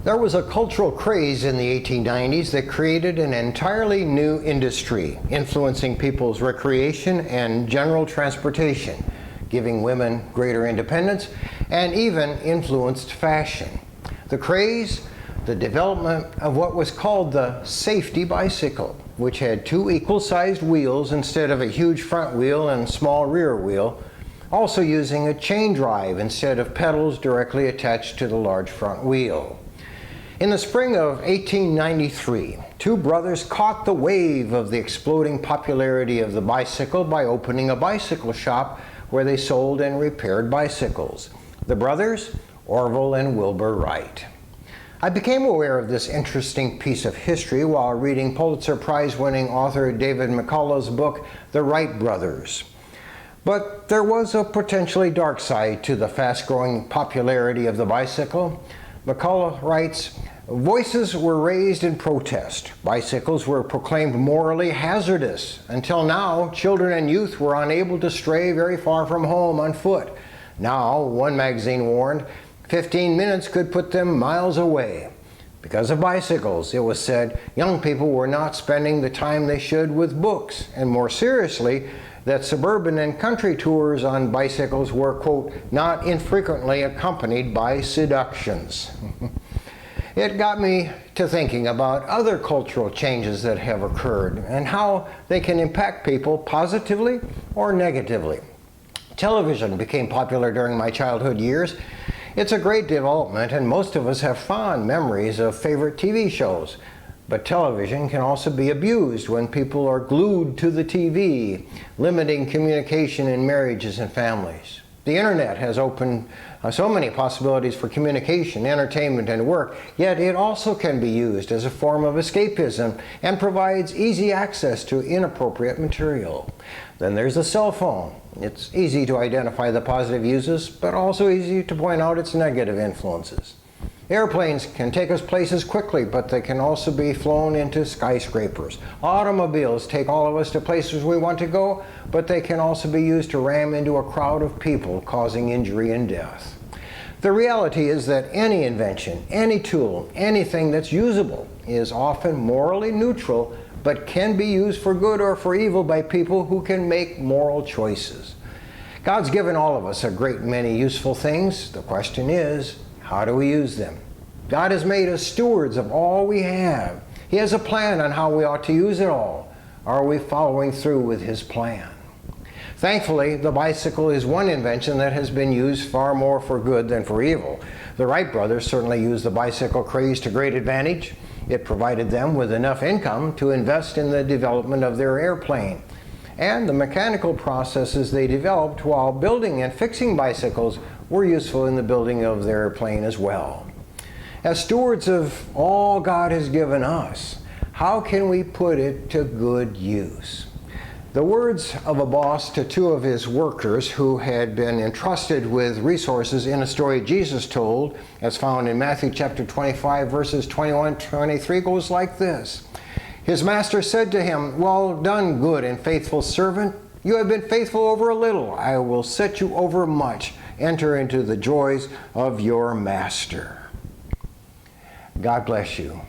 There was a cultural craze in the 1890s that created an entirely new industry, influencing people's recreation and general transportation, giving women greater independence, and even influenced fashion. The craze, the development of what was called the safety bicycle, which had two equal-sized wheels instead of a huge front wheel and small rear wheel, also using a chain drive instead of pedals directly attached to the large front wheel. In the spring of 1893, two brothers caught the wave of the exploding popularity of the bicycle by opening a bicycle shop where they sold and repaired bicycles. The brothers, Orville and Wilbur Wright. I became aware of this interesting piece of history while reading Pulitzer Prize-winning author David McCullough's book, The Wright Brothers. But there was a potentially dark side to the fast-growing popularity of the bicycle. McCullough writes, "Voices were raised in protest. Bicycles were proclaimed morally hazardous. Until now, children and youth were unable to stray very far from home on foot. Now, one magazine warned, 15 minutes could put them miles away. Because of bicycles, it was said, young people were not spending the time they should with books, and more seriously, that suburban and country tours on bicycles were, quote, not infrequently accompanied by seductions." It got me to thinking about other cultural changes that have occurred and how they can impact people positively or negatively. Television became popular during my childhood years. It's a great development, and most of us have fond memories of favorite TV shows. But television can also be abused when people are glued to the TV, limiting communication in marriages and families. The internet has opened so many possibilities for communication, entertainment, and work, yet it also can be used as a form of escapism and provides easy access to inappropriate material. Then there's the cell phone. It's easy to identify the positive uses, but also easy to point out its negative influences. Airplanes can take us places quickly, but they can also be flown into skyscrapers. Automobiles take all of us to places we want to go, but they can also be used to ram into a crowd of people, causing injury and death. The reality is that any invention, any tool, anything that's usable is often morally neutral, but can be used for good or for evil by people who can make moral choices. God's given all of us a great many useful things. The question is, how do we use them? God has made us stewards of all we have. He has a plan on how we ought to use it all. Are we following through with His plan? Thankfully, the bicycle is one invention that has been used far more for good than for evil. The Wright brothers certainly used the bicycle craze to great advantage. It provided them with enough income to invest in the development of their airplane. And the mechanical processes they developed while building and fixing bicycles were useful in the building of their airplane as well. As stewards of all God has given us, how can we put it to good use? The words of a boss to two of his workers who had been entrusted with resources in a story Jesus told, as found in Matthew chapter 25, verses 21-23, goes like this. His master said to him, "Well done, good and faithful servant. You have been faithful over a little. I will set you over much. Enter into the joys of your master." God bless you.